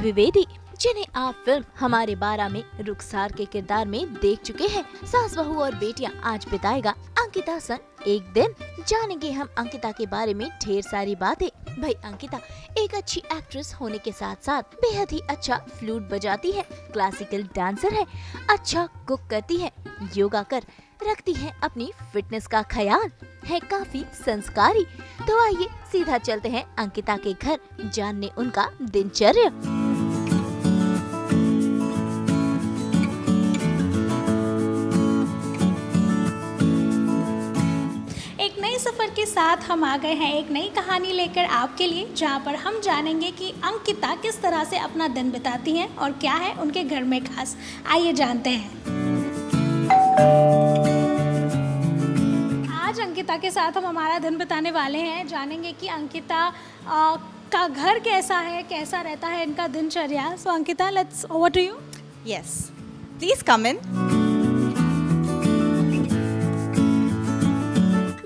द्विवेदी, जिन्हें आप फिल्म हमारे 12 में रुखसार के किरदार में देख चुके हैं। सास बहू और बेटियां आज बिताएगा अंकिता संग एक दिन। जानेंगे हम अंकिता के बारे में ढेर सारी बातें। भाई अंकिता एक अच्छी एक्ट्रेस होने के साथ साथ बेहद ही अच्छा फ्लूट बजाती है, क्लासिकल डांसर है, अच्छा कुक करती है, योगा कर रखती है अपनी फिटनेस का ख्याल, है काफी संस्कारी। तो आइए सीधा चलते हैं अंकिता के घर, जानने उनका दिनचर्या। एक नए सफ़र के साथ हम आ गए हैं एक नई कहानी लेकर आपके लिए, जहां पर हम जानेंगे कि अंकिता किस तरह से अपना दिन बिताती हैं और क्या है उनके घर में खास। आइए जानते हैं। आज अंकिता के साथ हम हमारा दिन बिताने वाले हैं, जानेंगे कि अंकिता का घर कैसा है, कैसा रहता है इनका दिनचर्या। So Ankita, let's over to you. Yes, please come in.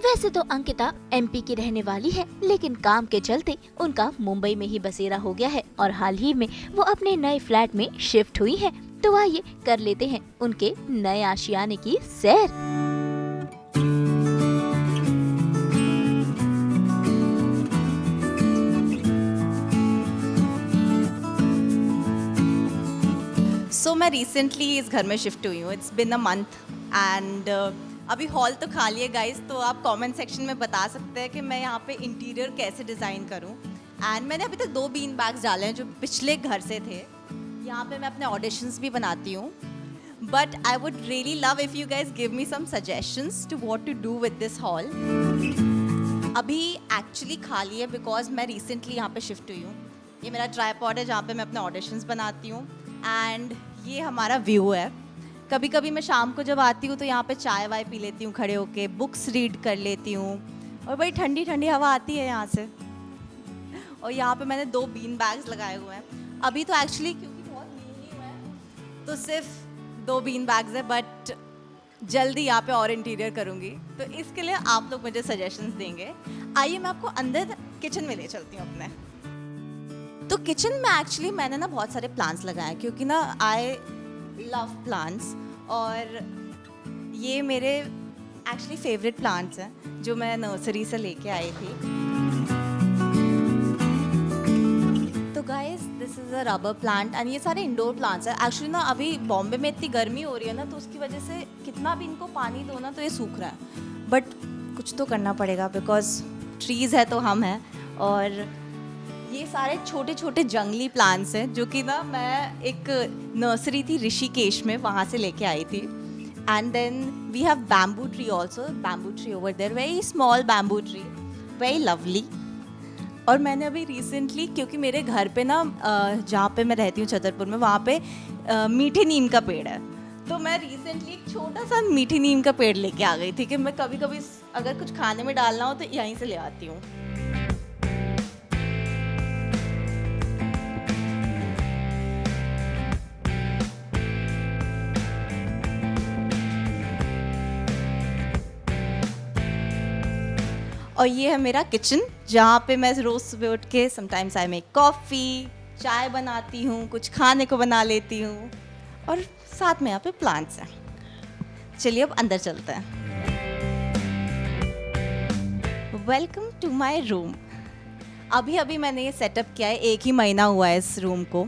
वैसे तो अंकिता एमपी की रहने वाली है, लेकिन काम के चलते उनका मुंबई में ही बसेरा हो गया है और हाल ही में वो अपने नए फ्लैट में शिफ्ट हुई है। तो आइए कर लेते हैं उनके नए आशियाने की सैर। So मैं रिसेंटली इस घर में शिफ्ट हुई हूँ। It's been a month and अभी हॉल तो खाली है गाइस, तो आप कमेंट सेक्शन में बता सकते हैं कि मैं यहाँ पे इंटीरियर कैसे डिज़ाइन करूँ। एंड मैंने अभी तक 2 बीन बैग्स डाले हैं जो पिछले घर से थे। यहाँ पे मैं अपने ऑडिशंस भी बनाती हूँ, but I would really love if you guys give me some suggestions to what to do with this hall. अभी एक्चुअली खाली है बिकॉज मैं रिसेंटली यहाँ पे शिफ्ट हुई हूँ। ये मेरा ट्राईपॉड है जहाँ पे मैं अपने ऑडिशंस बनाती हूँ एंड ये हमारा व्यू है। कभी कभी मैं शाम को जब आती हूँ तो यहाँ पे चाय वाय पी लेती हूँ खड़े होके, बुक्स रीड कर लेती हूँ और बड़ी ठंडी ठंडी हवा आती है यहाँ से। और यहाँ पे मैंने 2 बीन बैग्स लगाए हुए हैं। अभी तो एक्चुअली क्योंकि बहुत नीली हुआ है तो सिर्फ 2 बीन बैग्स है, बट जल्दी यहाँ पे और इंटीरियर करूँगी, तो इसके लिए आप लोग मुझे सजेशंस देंगे। आइए मैं आपको अंदर किचन में ले चलती हूँ अपने। तो किचन में एक्चुअली मैंने ना बहुत सारे प्लांट्स लगाए क्योंकि ना आई लव प्लांट्स, और ये मेरे एक्चुअली फेवरेट प्लांट्स हैं जो मैं नर्सरी से लेके आई थी। तो guys this is a rubber plant and ये सारे इंडोर प्लांट्स हैं। एक्चुअली ना अभी बॉम्बे में इतनी गर्मी हो रही है ना, तो उसकी वजह से कितना भी इनको पानी दो ना तो ये सूख रहा है, बट कुछ तो करना पड़ेगा बिकॉज ट्रीज़ है तो हम हैं। और ये सारे छोटे छोटे जंगली प्लांट्स हैं जो कि ना मैं एक नर्सरी थी ऋषिकेश में, वहाँ से लेके आई थी। And then we have bamboo tree also, bamboo tree over there, very small bamboo tree, very lovely. और मैंने अभी रिसेंटली, क्योंकि मेरे घर पे ना जहाँ पे मैं रहती हूँ छतरपुर में, वहाँ पे मीठे नीम का पेड़ है, तो मैं रिसेंटली एक छोटा सा मीठी नीम का पेड़ लेके आ गई थी कि मैं कभी कभी अगर कुछ खाने में डालना हो तो यहीं से ले आती हूँ। और ये है मेरा किचन जहाँ पे मैं रोज़ सुबह उठ के समटाइम्स आई मेक कॉफ़ी, चाय बनाती हूँ, कुछ खाने को बना लेती हूँ, और साथ में यहाँ पे प्लांट्स हैं। चलिए अब अंदर चलते हैं। Welcome to my room. अभी अभी मैंने ये सेटअप किया है, 1 ही महीना हुआ है इस रूम को,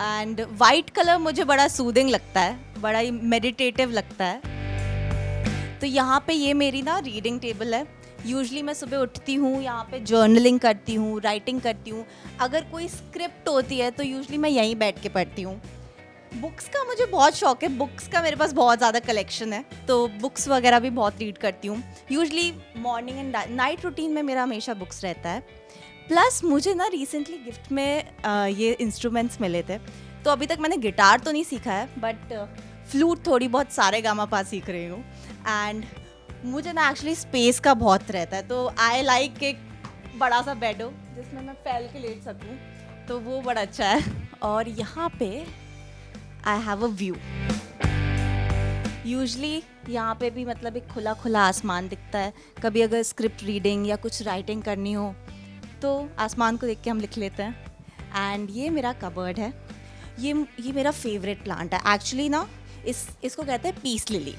एंड वाइट कलर मुझे बड़ा सूदिंग लगता है, बड़ा ही मेडिटेटिव लगता है। तो यहाँ पे ये मेरी ना रीडिंग टेबल है। यूजुअली मैं सुबह उठती हूँ, यहाँ पे जर्नलिंग करती हूँ, राइटिंग करती हूँ। अगर कोई स्क्रिप्ट होती है तो यूजुअली मैं यहीं बैठ के पढ़ती हूँ। बुक्स का मुझे बहुत शौक है, बुक्स का मेरे पास बहुत ज़्यादा कलेक्शन है, तो बुक्स वगैरह भी बहुत रीड करती हूँ। Usually morning and night routine में मेरा हमेशा बुक्स रहता है। प्लस मुझे ना रिसेंटली गिफ्ट में ये इंस्ट्रूमेंट्स मिले थे, तो अभी तक मैंने गिटार तो नहीं सीखा है, बट फ्लूट थोड़ी बहुत सारे गामा पा सीख रही हूँ। एंड मुझे ना एक्चुअली स्पेस का बहुत रहता है, तो आई लाइक एक बड़ा सा बेड हो जिसमें मैं फैल के लेट सकूँ, तो वो बड़ा अच्छा है। और यहाँ पे I have a view. Usually यहाँ पे भी मतलब एक खुला खुला आसमान दिखता है। कभी अगर स्क्रिप्ट रीडिंग या कुछ राइटिंग करनी हो तो आसमान को देख के हम लिख लेते हैं। एंड ये मेरा कबर्ड है। ये मेरा फेवरेट प्लांट है एक्चुअली ना। इसको कहते हैं peace lily.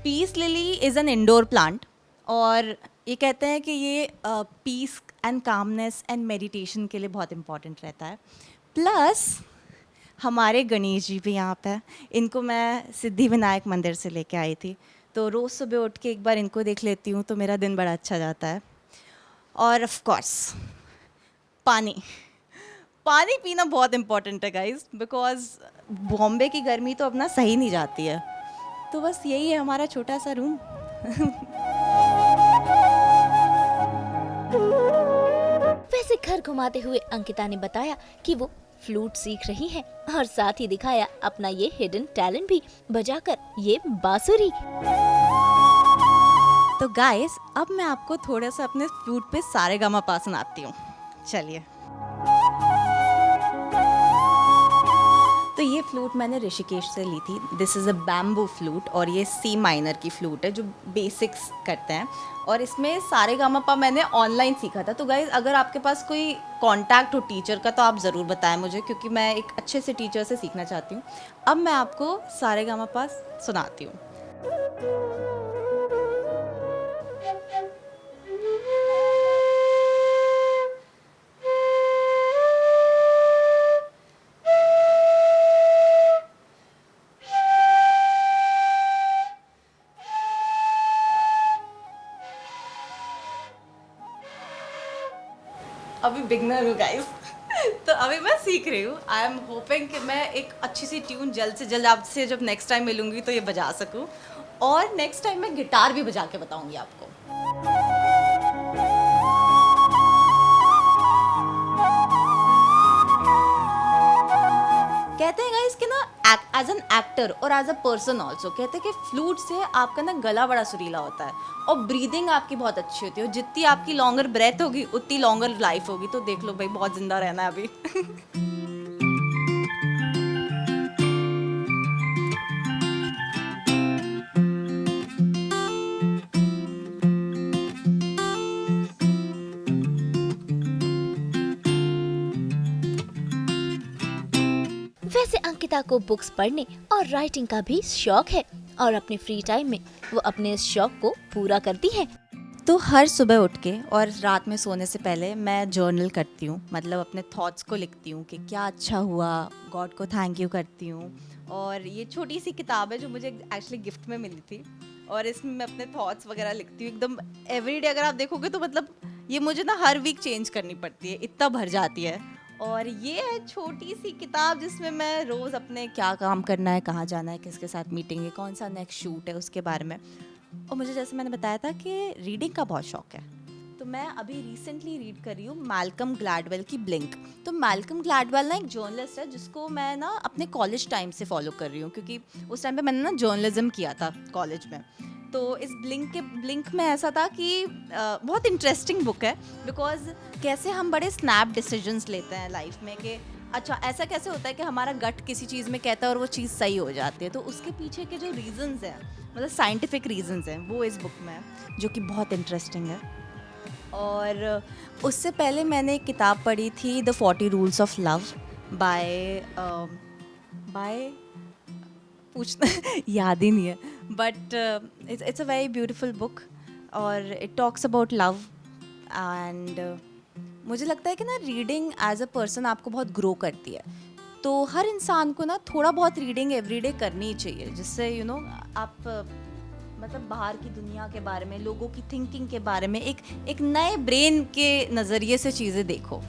Peace lily is an indoor plant, और ये कहते हैं कि ये peace and calmness and meditation के लिए बहुत इम्पॉर्टेंट रहता है। प्लस हमारे गणेश जी भी यहाँ पे हैं। इनको मैं सिद्धि विनायक मंदिर से लेके आई थी, तो रोज़ सुबह उठ के एक बार इनको देख लेती हूँ तो मेरा दिन बड़ा अच्छा जाता है। और ऑफ कोर्स पानी पीना बहुत इम्पॉर्टेंट है गाइस, बिकॉज बॉम्बे की गर्मी तो अपना सही नहीं जाती है। तो बस यही है हमारा छोटा सा रूम। वैसे घर घुमाते हुए अंकिता ने बताया कि वो फ्लूट सीख रही है और साथ ही दिखाया अपना ये हिडन टैलेंट भी, बजाकर ये बांसुरी। तो गाइस अब मैं आपको थोड़ा सा अपने फ्लूट पे सारेगामापा सुनाती हूँ। चलिए। तो ये फ्लूट मैंने ऋषिकेश से ली थी। This is a bamboo flute, और ये सी माइनर की फ्लूट है जो बेसिक्स करते हैं, और इसमें सारेगामापा मैंने ऑनलाइन सीखा था। तो गाइज अगर आपके पास कोई कांटेक्ट हो टीचर का तो आप ज़रूर बताएं मुझे, क्योंकि मैं एक अच्छे से टीचर से सीखना चाहती हूँ। अब मैं आपको सारेगामापा सुनाती हूँ। अभी बिगनर हूँ गाइस। तो अभी मैं सीख रही हूँ। आई एम होपिंग कि मैं एक अच्छी सी ट्यून जल्द से जल्द आपसे जब नेक्स्ट टाइम मिलूंगी तो ये बजा सकूँ, और नेक्स्ट टाइम मैं गिटार भी बजा के बताऊंगी आपको। कहते हैं गाइस कि ना एज एन एक्टर और एज अ पर्सन ऑल्सो, कहते हैं कि फ्लूट से आपका ना गला बड़ा सुरीला होता है और ब्रीदिंग आपकी बहुत अच्छी होती है। और जितनी आपकी लॉन्गर ब्रेथ होगी उतनी लॉन्गर लाइफ होगी। तो देख लो भाई, बहुत जिंदा रहना है अभी। वैसे अंकिता को बुक्स पढ़ने और राइटिंग का भी शौक है और अपने फ्री टाइम में वो अपने इस शौक को पूरा करती है। तो हर सुबह उठ के और रात में सोने से पहले मैं जर्नल करती हूँ, मतलब अपने थॉट्स को लिखती हूँ कि क्या अच्छा हुआ, गॉड को थैंक यू करती हूँ। और ये छोटी सी किताब है जो मुझे एक्चुअली गिफ्ट में मिली थी, और इसमें मैं अपने थॉट्स वगैरह लिखती हूँ एकदम एवरीडे। अगर आप देखोगे तो मतलब ये मुझे ना हर वीक चेंज करनी पड़ती है, इतना भर जाती है। और ये है छोटी सी किताब जिसमें मैं रोज़ अपने क्या काम करना है, कहाँ जाना है, किसके साथ मीटिंग है, कौन सा नेक्स्ट शूट है, उसके बारे में। और मुझे जैसे मैंने बताया था कि रीडिंग का बहुत शौक है, तो मैं अभी रिसेंटली रीड कर रही हूँ मैल्कम ग्लैडवेल की ब्लिंक। तो मैल्कम ग्लैडवेल ना एक जर्नलिस्ट है जिसको मैं ना अपने कॉलेज टाइम से फॉलो कर रही हूँ, क्योंकि उस टाइम पे मैंने ना जर्नलिज्म किया था कॉलेज में। तो इस ब्लिंक में ऐसा था कि बहुत इंटरेस्टिंग बुक है, बिकॉज कैसे हम बड़े स्नैप डिसीजंस लेते हैं लाइफ में कि अच्छा ऐसा कैसे होता है कि हमारा गट किसी चीज़ में कहता है और वो चीज़ सही हो जाती है। तो उसके पीछे के जो रीजंस हैं, मतलब साइंटिफिक रीजंस हैं, वो इस बुक में है, जो कि बहुत इंटरेस्टिंग है। और उससे पहले मैंने एक किताब पढ़ी थी the 40 rules of love by पूछना याद ही नहीं है, but it's a very beautiful book और it talks about love. And मुझे लगता है कि ना रीडिंग एज अ पर्सन आपको बहुत ग्रो करती है। तो हर इंसान को ना थोड़ा बहुत रीडिंग एवरीडे करनी ही चाहिए, जिससे यू नो आप मतलब बाहर की दुनिया के बारे में, लोगों की थिंकिंग के बारे में एक नए ब्रेन के नज़रिए से चीज़ें देखो।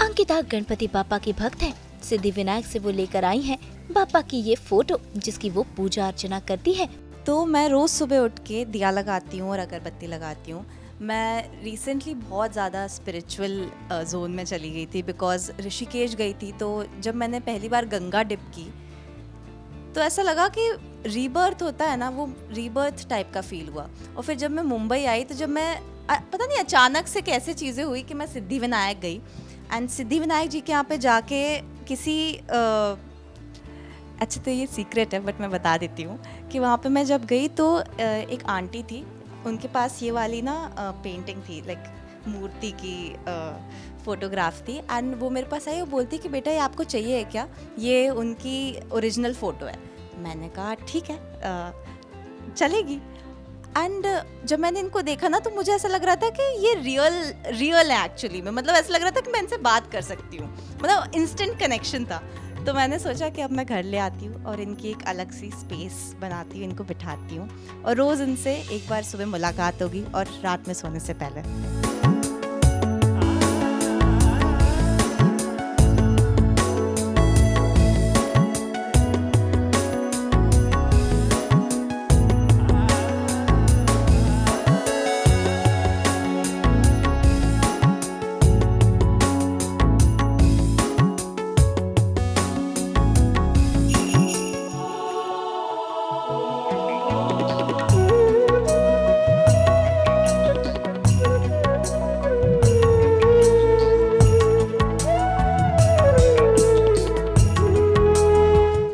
अंकिता गणपति बापा की भक्त है। सिद्धि विनायक से वो लेकर आई हैं बापा की ये फोटो जिसकी वो पूजा अर्चना करती है। तो मैं रोज़ सुबह उठ के दिया लगाती हूँ और अगरबत्ती लगाती हूँ। मैं रिसेंटली बहुत ज़्यादा स्पिरिचुअल जोन में चली गई थी, बिकॉज ऋषिकेश गई थी। तो जब मैंने पहली बार गंगा डिप की तो ऐसा लगा कि रीबर्थ होता है ना, वो रीबर्थ टाइप का फील हुआ। और फिर जब मैं मुंबई आई तो जब मैं पता नहीं अचानक से कैसे चीज़ें हुई कि मैं सिद्धिविनायक गई, एंड सिद्धिविनायक जी के यहाँ पे जाके किसी अच्छा तो ये सीक्रेट है बट मैं बता देती हूँ कि वहाँ पे मैं जब गई तो एक आंटी थी, उनके पास ये वाली ना पेंटिंग थी, लाइक मूर्ति की फ़ोटोग्राफ थी, एंड वो मेरे पास आई, वो बोलती कि बेटा ये आपको चाहिए है क्या, ये उनकी ओरिजिनल फ़ोटो है। मैंने कहा ठीक है चलेगी। एंड जब मैंने इनको देखा ना तो मुझे ऐसा लग रहा था कि ये रियल है एक्चुअली में, मतलब ऐसा लग रहा था कि मैं इनसे बात कर सकती हूँ, मतलब इंस्टेंट कनेक्शन था। तो मैंने सोचा कि अब मैं घर ले आती हूँ और इनकी एक अलग सी स्पेस बनाती हूँ, इनको बिठाती हूँ और रोज़ इनसे एक बार सुबह मुलाकात होगी और रात में सोने से पहले।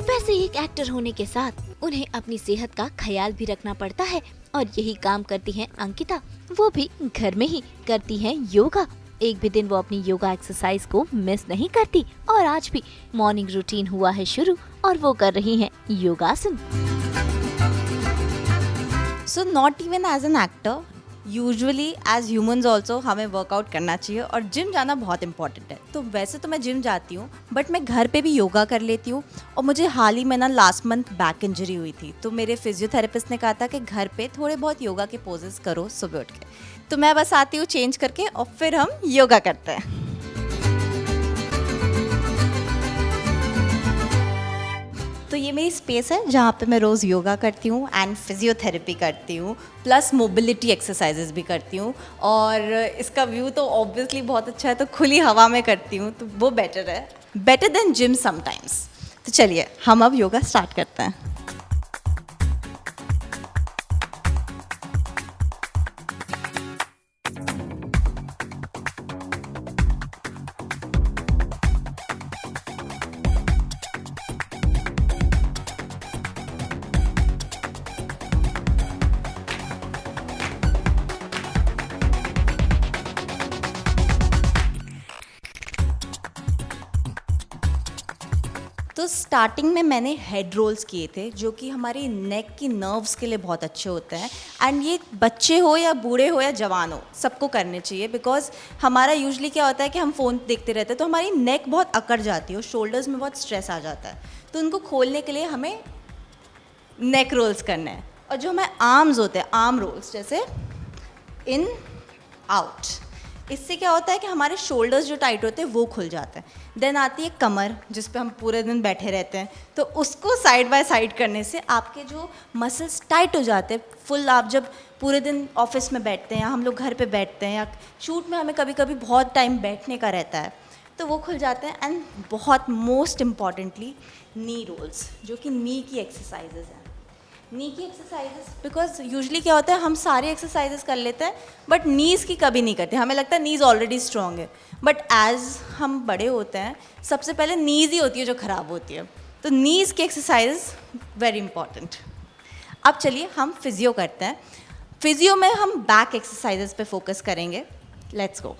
वैसे एक एक्टर होने के साथ उन्हें अपनी सेहत का ख्याल भी रखना पड़ता है और यही काम करती हैं अंकिता, वो भी घर में ही करती हैं योगा। एक भी दिन वो अपनी योगा एक्सरसाइज को मिस नहीं करती और आज भी मॉर्निंग रूटीन हुआ है शुरू और वो कर रही हैं योगासन। So not even as an actor, usually as humans also हमें वर्कआउट करना चाहिए और जिम जाना बहुत इंपॉर्टेंट है। तो वैसे तो मैं जिम जाती हूँ बट मैं घर पे भी योगा कर लेती हूँ। और मुझे हाल ही में ना लास्ट मंथ बैक इंजरी हुई थी, तो मेरे फिजियोथेरेपिस्ट ने कहा था कि घर पे थोड़े बहुत योगा के पोजेस करो सुबह उठ के। तो मैं बस आती हूँ चेंज करके और फिर हम योगा करते हैं। तो ये मेरी स्पेस है जहाँ पे मैं रोज़ योगा करती हूँ एंड फिजियोथेरेपी करती हूँ, प्लस मोबिलिटी एक्सरसाइजेज भी करती हूँ। और इसका व्यू तो ऑब्वियसली बहुत अच्छा है, तो खुली हवा में करती हूँ तो वो बेटर है, बेटर देन जिम समटाइम्स। तो चलिए हम अब योगा स्टार्ट करते हैं। तो स्टार्टिंग में मैंने हेड रोल्स किए थे जो कि हमारी नेक की नर्व्स के लिए बहुत अच्छे होते हैं, एंड ये बच्चे हो या बूढ़े हो या जवान हो सबको करने चाहिए। बिकॉज हमारा यूजुअली क्या होता है कि हम फ़ोन देखते रहते हैं तो हमारी नेक बहुत अकड़ जाती है और शोल्डर्स में बहुत स्ट्रेस आ जाता है, तो उनको खोलने के लिए हमें नेक रोल्स करने हैं। और जो हमारे आर्म्स होते हैं, आर्म रोल्स, जैसे इन आउट, इससे क्या होता है कि हमारे शोल्डर्स जो टाइट होते हैं वो खुल जाते हैं। देन आती है कमर, जिस पे हम पूरे दिन बैठे रहते हैं, तो उसको साइड बाय साइड करने से आपके जो मसल्स टाइट हो जाते हैं फुल। आप जब पूरे दिन ऑफिस में बैठते हैं या हम लोग घर पे बैठते हैं या शूट में हमें कभी कभी बहुत टाइम बैठने का रहता है, तो वो खुल जाते हैं। एंड बहुत मोस्ट इम्पॉर्टेंटली नी रोल्स, जो कि नी की एक्सरसाइजेज हैं। नी की एक्सरसाइजेस, बिकॉज यूजुअली क्या होता है हम सारे एक्सरसाइजेस कर लेते हैं बट नीज़ की कभी नहीं करते। हमें लगता है नीज़ ऑलरेडी स्ट्रॉन्ग है, बट एज हम बड़े होते हैं सबसे पहले नीज़ ही होती है जो ख़राब होती है। तो नीज़ की एक्सरसाइज वेरी इंपॉर्टेंट। अब चलिए हम फिजियो करते हैं। फिजियो में हम बैक एक्सरसाइजेस पे फोकस करेंगे। Let's go.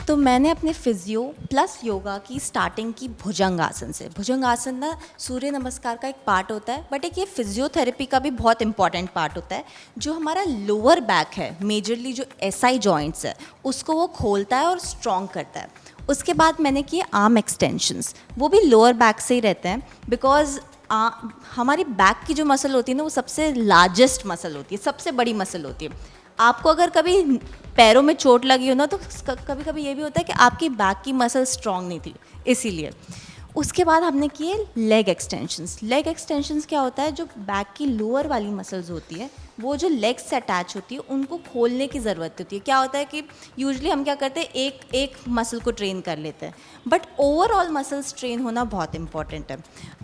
तो मैंने अपने फिजियो प्लस योगा की स्टार्टिंग की भुजंगासन से। भुजंगासन ना सूर्य नमस्कार का एक पार्ट होता है, बट एक ये फिजियोथेरेपी का भी बहुत इंपॉर्टेंट पार्ट होता है। जो हमारा लोअर बैक है, मेजरली जो एसआई जॉइंट्स है, उसको वो खोलता है और स्ट्रॉन्ग करता है। उसके बाद मैंने किए आर्म एक्सटेंशंस, वो भी लोअर बैक से ही रहते हैं, बिकॉज हमारी बैक की जो मसल होती है ना वो सबसे लार्जेस्ट मसल होती है, सबसे बड़ी मसल होती है। आपको अगर कभी पैरों में चोट लगी हो ना, तो कभी कभी ये भी होता है कि आपकी बैक की मसल स्ट्रांग नहीं थी, इसीलिए। उसके बाद हमने किए लेग एक्सटेंशंस। लेग एक्सटेंशंस क्या होता है, जो बैक की लोअर वाली मसल्स होती है वो जो लेग्स से अटैच होती है उनको खोलने की ज़रूरत होती है। क्या होता है कि यूजुअली हम क्या करते हैं, एक मसल को ट्रेन कर लेते हैं, बट ओवरऑल मसल्स ट्रेन होना बहुत इंपॉर्टेंट है।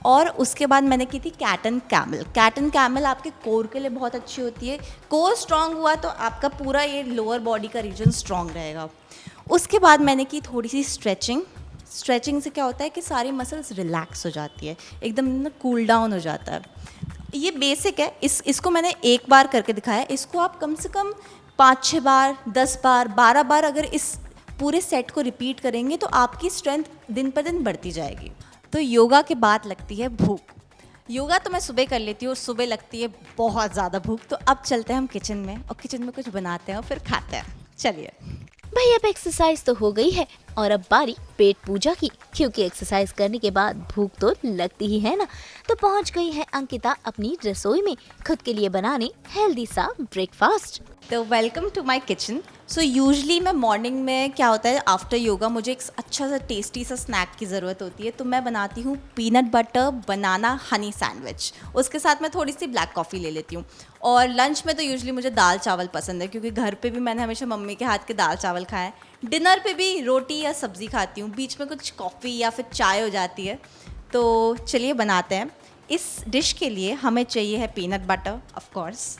और उसके बाद मैंने की थी cat and camel. Cat and camel आपके कोर के लिए बहुत अच्छी होती है। कोर स्ट्रांग हुआ तो आपका पूरा ये लोअर बॉडी का रीजन स्ट्रांग रहेगा। उसके बाद मैंने की थोड़ी सी स्ट्रेचिंग। स्ट्रेचिंग से क्या होता है कि सारी मसल्स रिलैक्स हो जाती है, एकदम ना कूल डाउन हो जाता है। ये बेसिक है, इसको मैंने एक बार करके दिखाया। इसको आप कम से कम 5-6 बार, 10 बार, 12 बार अगर इस पूरे सेट को रिपीट करेंगे तो आपकी स्ट्रेंथ दिन पर दिन बढ़ती जाएगी। तो योगा के बाद लगती है भूख। योगा तो मैं सुबह कर लेती हूँ और सुबह लगती है बहुत ज़्यादा भूख। तो अब चलते हैं हम किचन में और किचन में कुछ बनाते हैं और फिर खाते हैं। चलिए भाई, अब एक्सरसाइज तो हो गई है और अब बारी पेट पूजा की, क्योंकि एक्सरसाइज करने के बाद भूख तो लगती ही है ना। तो पहुंच गई है अंकिता अपनी रसोई में खुद के लिए बनाने हेल्दी सा ब्रेकफास्ट। तो welcome to my kitchen. So usually मैं मॉर्निंग में क्या होता है, आफ्टर योगा मुझे एक अच्छा सा टेस्टी सा स्नैक की ज़रूरत होती है। तो मैं बनाती हूँ पीनट बटर बनाना हनी सैंडविच। उसके साथ मैं थोड़ी सी ब्लैक कॉफ़ी ले लेती हूँ। और लंच में तो यूजली मुझे दाल चावल पसंद है, क्योंकि घर पे भी मैंने हमेशा मम्मी के हाथ के दाल चावल खाए हैं। डिनर पे भी रोटी या सब्ज़ी खाती हूँ, बीच में कुछ कॉफ़ी या फिर चाय हो जाती है। तो चलिए बनाते हैं। इस डिश के लिए हमें चाहिए है peanut butter, of course,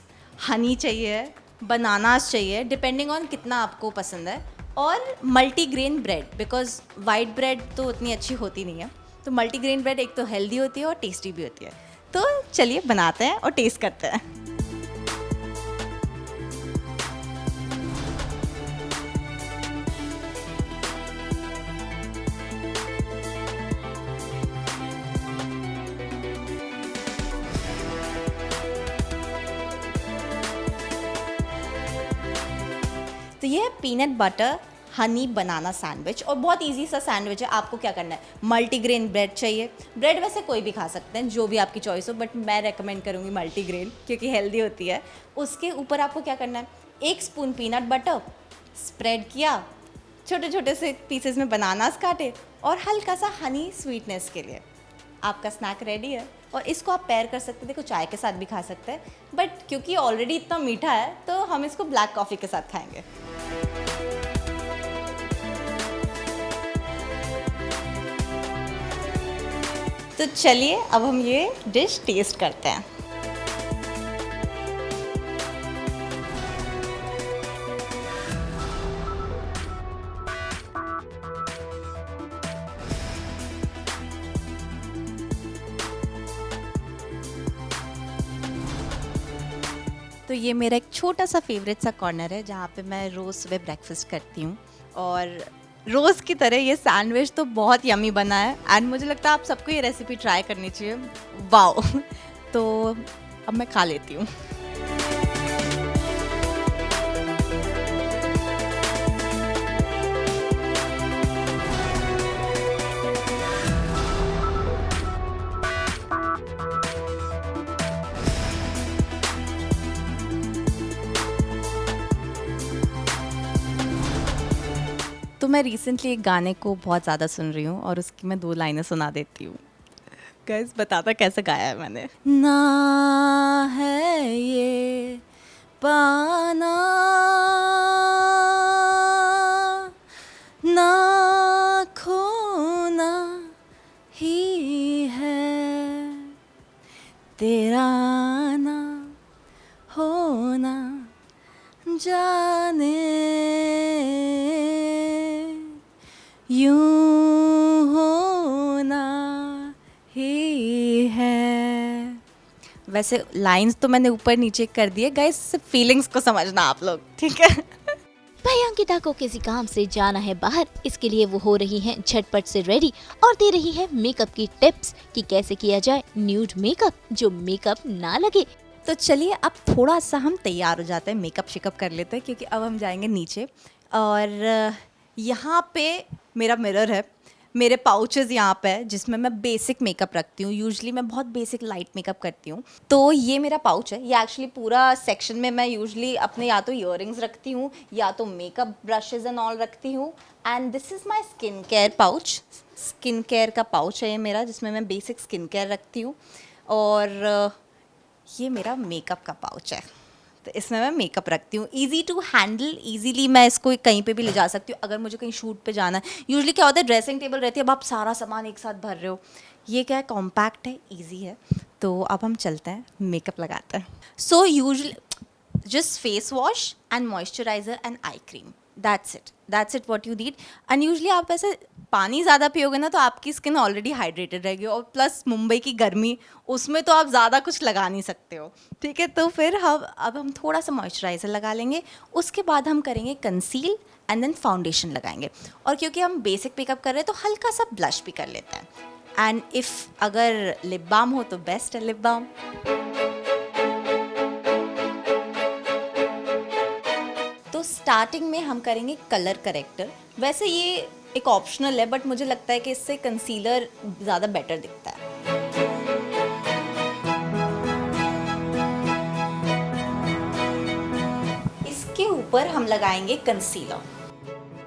Honey चाहिए, बनानास चाहिए डिपेंडिंग ऑन कितना आपको पसंद है, और multigrain bread, because white bread तो उतनी अच्छी होती नहीं है। तो मल्टीग्रेन ब्रेड एक तो हेल्दी होती है और टेस्टी भी होती है। तो चलिए बनाते हैं और टेस्ट करते हैं। तो ये है पीनट बटर हनी बनाना सैंडविच, और बहुत इजी सा सैंडविच है। आपको क्या करना है, मल्टीग्रेन ब्रेड चाहिए। ब्रेड वैसे कोई भी खा सकते हैं, जो भी आपकी चॉइस हो, बट मैं रेकमेंड करूँगी मल्टीग्रेन, क्योंकि हेल्दी होती है। उसके ऊपर आपको क्या करना है, 1 स्पून पीनट बटर स्प्रेड किया, छोटे छोटे से पीसेस में बनानास काटे, और हल्का सा हनी स्वीटनेस के लिए आपका स्नैक रेडी है। और इसको आप पेयर कर सकते हैं, देखो चाय के साथ भी खा सकते हैं, बट क्योंकि ऑलरेडी इतना मीठा है तो हम इसको ब्लैक कॉफ़ी के साथ खाएंगे। तो चलिए अब हम ये डिश टेस्ट करते हैं। तो ये मेरा एक छोटा सा फेवरेट सा कॉर्नर है, जहाँ पे मैं रोज़ सुबह ब्रेकफास्ट करती हूँ। और रोज़ की तरह ये सैंडविच तो बहुत यमी बना है, एंड मुझे लगता है आप सबको ये रेसिपी ट्राई करनी चाहिए। वाओ। तो अब मैं खा लेती हूँ। तो मैं रिसेंटली एक गाने को बहुत ज़्यादा सुन रही हूँ, और उसकी मैं 2 लाइनें सुना देती हूँ। गाइस बताता कैसे गाया है मैंने। ना है ये पाना, ना खोना ही है, तेरा ना होना जाने यूं होना ही है। वैसे लाइंस तो मैंने ऊपर नीचे कर दिए गाइस, सिर्फ फीलिंग्स को समझना आप लोग, ठीक है। भाई अंकिता को किसी काम से जाना है बाहर, इसके लिए वो हो रही हैं झटपट से रेडी और दे रही है मेकअप की टिप्स कि कैसे किया जाए न्यूड मेकअप जो मेकअप ना लगे। तो चलिए अब थोड़ा सा हम तैयार हो जाते हैं, मेकअप शेकअप कर लेते हैं, क्योंकि अब हम जाएंगे नीचे। और यहाँ पे मेरा मिरर है। मेरे पाउचेस यहाँ पे है जिसमें मैं बेसिक मेकअप रखती हूँ। यूजुअली मैं बहुत बेसिक लाइट मेकअप करती हूँ। तो ये मेरा पाउच है। ये एक्चुअली पूरा सेक्शन में मैं यूजुअली अपने या तो ईयरिंग्स रखती हूँ या तो मेकअप ब्रशेज एंड ऑल रखती हूँ। And this is my skin care pouch. Skin care का पाउच है ये मेरा, जिसमें मैं बेसिक स्किन केयर रखती हूँ। और ये मेरा मेकअप का पाउच है, तो इसमें मैं मेकअप रखती हूँ। ईजी टू हैंडल, ईजीली मैं इसको कहीं पे भी ले जा सकती हूँ अगर मुझे कहीं शूट पे जाना है। यूजुअली क्या होता है, ड्रेसिंग टेबल रहती है, अब आप सारा सामान एक साथ भर रहे हो। ये क्या है, कॉम्पैक्ट है, ईजी है। तो अब हम चलते हैं, मेकअप लगाते हैं। So usually just face wash and moisturizer and eye cream, that's it what you need। and usually आप ऐसे पानी ज़्यादा पियोगे ना तो आपकी स्किन ऑलरेडी हाइड्रेटेड रहेगी, और प्लस मुंबई की गर्मी, उसमें तो आप ज़्यादा कुछ लगा नहीं सकते हो, ठीक है। तो फिर हम थोड़ा सा मॉइस्चराइज़र लगा लेंगे, उसके बाद हम करेंगे कंसील एंड देन फाउंडेशन लगाएंगे। और क्योंकि हम बेसिक मेकअप कर रहे हैं तो हल्का सा ब्लश भी कर लेते हैं। एंड इफ़ अगर लिप बाम हो तो बेस्ट है लिप बाम। तो स्टार्टिंग में हम करेंगे कलर करेक्टर। वैसे ये एक ऑप्शनल है, बट मुझे लगता है कि इससे कंसीलर ज़्यादा बेटर दिखता है। इसके ऊपर हम लगाएंगे कंसीलर।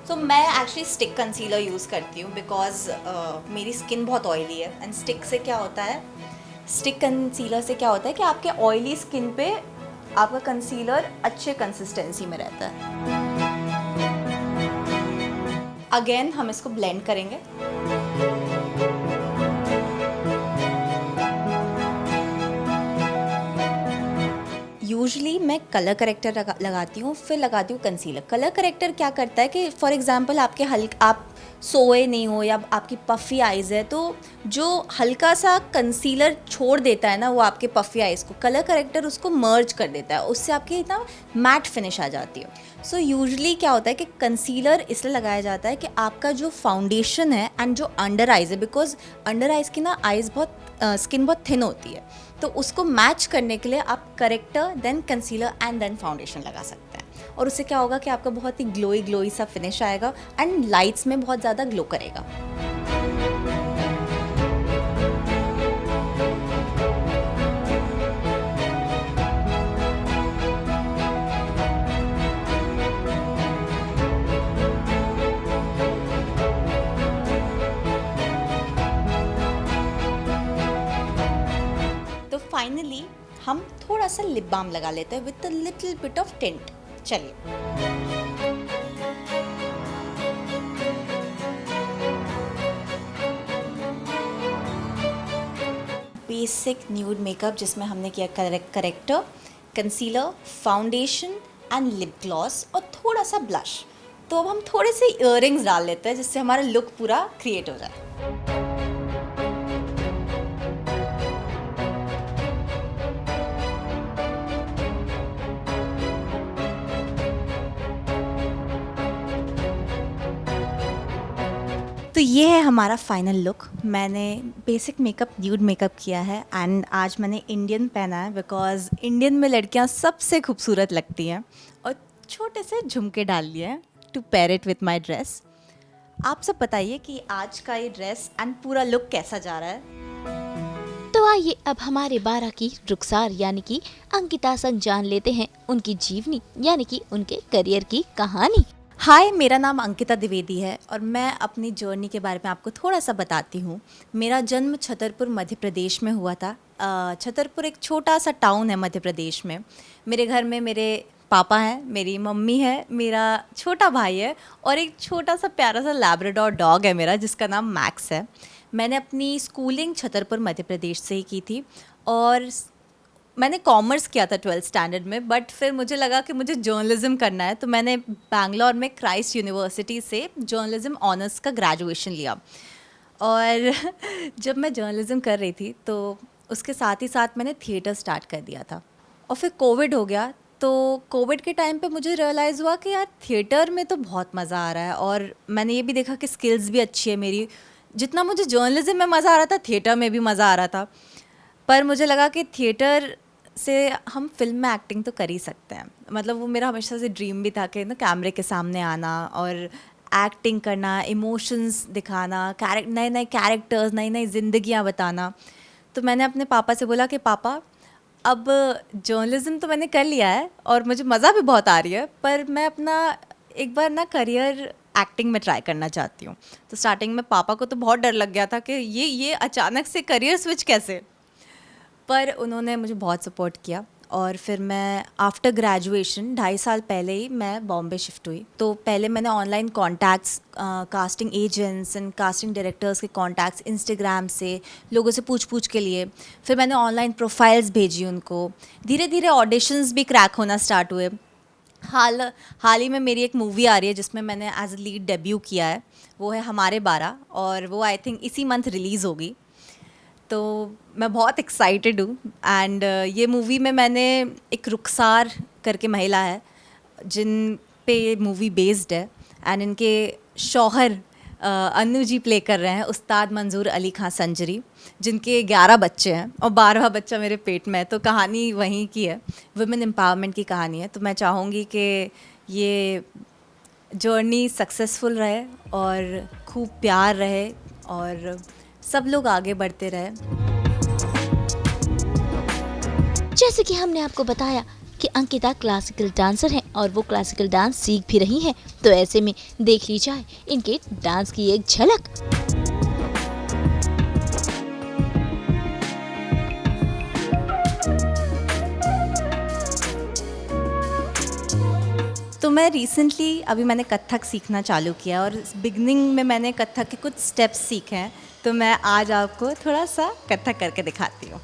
तो मैं एक्चुअली स्टिक कंसीलर यूज़ करती हूँ बिकॉज मेरी स्किन बहुत ऑयली है। एंड स्टिक से क्या होता है, स्टिक कंसीलर से क्या होता है कि आपके ऑयली स्किन पे आपका कंसीलर अच्छे कंसिस्टेंसी में रहता है। अगेन हम इसको ब्लेंड करेंगे। यूजुअली मैं कलर करेक्टर लगाती हूँ, फिर लगाती हूँ कंसीलर। कलर करेक्टर क्या करता है कि फॉर एग्जांपल आप सोए नहीं हो या आपकी पफ़ी आइज़ है, तो जो हल्का सा कंसीलर छोड़ देता है ना वो आपके पफ़ी आइज़ को, कलर करेक्टर उसको मर्ज कर देता है, उससे आपकी ना मैट फिनिश आ जाती है। सो यूजुअली क्या होता है कि कंसीलर इसलिए लगाया जाता है कि आपका जो फाउंडेशन है एंड जो अंडर आइज़ है, बिकॉज अंडर आइज़ की ना स्किन बहुत थिन होती है, तो उसको मैच करने के लिए आप corrector then concealer and then foundation लगा सकते हैं। और उससे क्या होगा कि आपका बहुत ही ग्लोई सा फिनिश आएगा एंड लाइट्स में बहुत ज़्यादा ग्लो करेगा। तो फाइनली हम थोड़ा सा लिप बाम लगा लेते हैं with a little bit of tint. चलिए, बेसिक न्यूड मेकअप जिसमें हमने किया character, concealer, foundation and lip gloss और थोड़ा सा ब्लश। तो अब हम थोड़े से इयररिंग्स डाल लेते हैं जिससे हमारा लुक पूरा क्रिएट हो जाए। तो ये है हमारा फाइनल लुक। मैंने बेसिक मेकअप न्यूड मेकअप किया है एंड आज मैंने इंडियन पहना है बिकॉज इंडियन में लड़कियां सबसे खूबसूरत लगती हैं, और छोटे से झुमके डाल लिए हैं to pair it with my dress. आप सब बताइए कि आज का ये ड्रेस एंड पूरा लुक कैसा जा रहा है। तो आइए अब हमारे 12 की रुखसार यानी कि अंकिता संग जान लेते हैं उनकी जीवनी यानी कि उनके करियर की कहानी। हाय, मेरा नाम अंकिता द्विवेदी है और मैं अपनी जर्नी के बारे में आपको थोड़ा सा बताती हूँ। मेरा जन्म छतरपुर मध्य प्रदेश में हुआ था। छतरपुर एक छोटा सा टाउन है मध्य प्रदेश में। मेरे घर में मेरे पापा हैं, मेरी मम्मी है, मेरा छोटा भाई है और एक छोटा सा प्यारा सा लैब्राडोर डॉग है मेरा जिसका नाम मैक्स है। मैंने अपनी स्कूलिंग छतरपुर मध्य प्रदेश से ही की थी और मैंने कॉमर्स किया था 12th स्टैंडर्ड में, बट फिर मुझे लगा कि मुझे जर्नलिज्म करना है, तो मैंने बैंगलोर में क्राइस्ट यूनिवर्सिटी से जर्नलिज्म ऑनर्स का ग्रेजुएशन लिया। और जब मैं जर्नलिज्म कर रही थी तो उसके साथ ही साथ मैंने थिएटर स्टार्ट कर दिया था। और फिर कोविड हो गया, तो कोविड के टाइम पे मुझे रियलाइज़ हुआ कि यार थिएटर में तो बहुत मज़ा आ रहा है, और मैंने ये भी देखा कि स्किल्स भी अच्छी है मेरी। जितना मुझे जर्नलिज्म में मज़ा आ रहा था, थिएटर में भी मज़ा आ रहा था। पर मुझे लगा कि थिएटर से हम फिल्म में एक्टिंग तो कर ही सकते हैं। मतलब वो मेरा हमेशा से ड्रीम भी था कि ना कैमरे के सामने आना और एक्टिंग करना, इमोशंस दिखाना, नए नए कैरेक्टर्स, नई नई ज़िंदगियाँ बताना। तो मैंने अपने पापा से बोला कि पापा, अब जर्नलिज़्म तो मैंने कर लिया है और मुझे मज़ा भी बहुत आ रही है, पर मैं अपना एक बार ना करियर एक्टिंग में ट्राई करना चाहती हूँ। तो स्टार्टिंग में पापा को तो बहुत डर लग गया था कि ये अचानक से करियर स्विच कैसे, पर उन्होंने मुझे बहुत सपोर्ट किया। और फिर मैं आफ्टर ग्रेजुएशन 2.5 साल पहले ही मैं बॉम्बे शिफ्ट हुई। तो पहले मैंने online contacts, casting agents and casting directors के कॉन्टैक्ट्स इंस्टाग्राम से लोगों से पूछ के लिए, फिर मैंने ऑनलाइन प्रोफाइल्स भेजी उनको। धीरे धीरे ऑडिशंस भी क्रैक होना स्टार्ट हुए। हाल ही में मेरी एक मूवी आ रही है जिसमें मैंने एज अ लीड डेब्यू किया है, वो है हमारे 12, और वो आई थिंक इसी मंथ रिलीज़ होगी। तो मैं बहुत एक्साइटेड हूँ। एंड ये मूवी में मैंने एक रुखसार करके महिला है जिन पे ये मूवी बेस्ड है, एंड इनके शौहर अनु जी प्ले कर रहे हैं उस्ताद मंजूर अली खां संजरी, जिनके 11 बच्चे हैं और 12वां बच्चा मेरे पेट में है। तो कहानी वहीं की है, वुमेन एम्पावरमेंट की कहानी है। तो मैं चाहूँगी कि ये जर्नी सक्सेसफुल रहे और खूब प्यार रहे और सब लोग आगे बढ़ते रहे। जैसे कि हमने आपको बताया कि अंकिता क्लासिकल डांसर हैं और वो क्लासिकल डांस सीख भी रही हैं, तो ऐसे में देख ली जाए इनके डांस की एक झलक। तो मैं रिसेंटली अभी मैंने कथक सीखना चालू किया और बिगनिंग में मैंने कथक के कुछ स्टेप्स सीखे हैं। तो मैं आज आपको थोड़ा सा कथक करके दिखाती हूँ।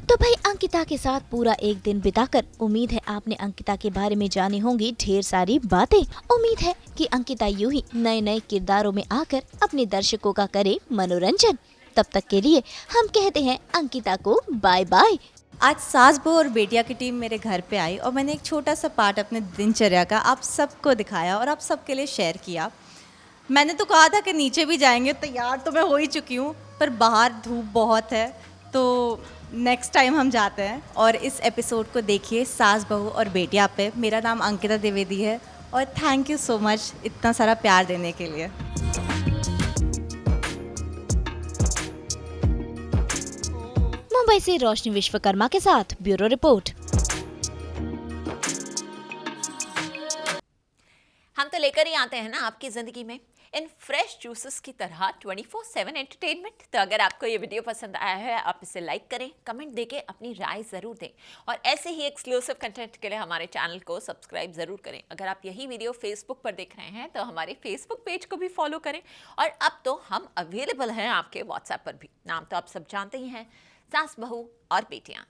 तो भाई अंकिता के साथ पूरा एक दिन बिताकर उम्मीद है आपने अंकिता के बारे में जानी होंगी ढेर सारी बातें। उम्मीद है कि अंकिता यूं ही नए नए किरदारों में आकर अपने दर्शकों का करे मनोरंजन। तब तक के लिए हम कहते हैं अंकिता को बाय बाय। आज सास बहू और बेटिया की टीम मेरे घर पे आई और मैंने एक छोटा सा पार्ट अपने दिनचर्या का आप सबको दिखाया और आप सबके लिए शेयर किया। मैंने तो कहा था कि नीचे भी जाएंगे, तैयार तो मैं हो ही चुकी हूँ, पर बाहर धूप बहुत है, तो नेक्स्ट टाइम हम जाते हैं। और इस एपिसोड को देखिए सास बहू और बेटिया पे। मेरा नाम अंकिता द्विवेदी है और थैंक यू सो मच इतना सारा प्यार देने के लिए। मुंबई से रोशनी विश्वकर्मा के साथ ब्यूरो रिपोर्ट। हम तो लेकर ही आते हैं ना आपकी ज़िंदगी में इन फ्रेश जूसेस की तरह 24/7 एंटरटेनमेंट। तो अगर आपको ये वीडियो पसंद आया है, आप इसे लाइक करें, कमेंट देके अपनी राय ज़रूर दें और ऐसे ही एक्सक्लूसिव कंटेंट के लिए हमारे चैनल को सब्सक्राइब ज़रूर करें। अगर आप यही वीडियो फेसबुक पर देख रहे हैं तो हमारे फेसबुक पेज को भी फॉलो करें। और अब तो हम अवेलेबल हैं आपके व्हाट्सएप पर भी। नाम तो आप सब जानते ही हैं, सास बहू और बेटियाँ।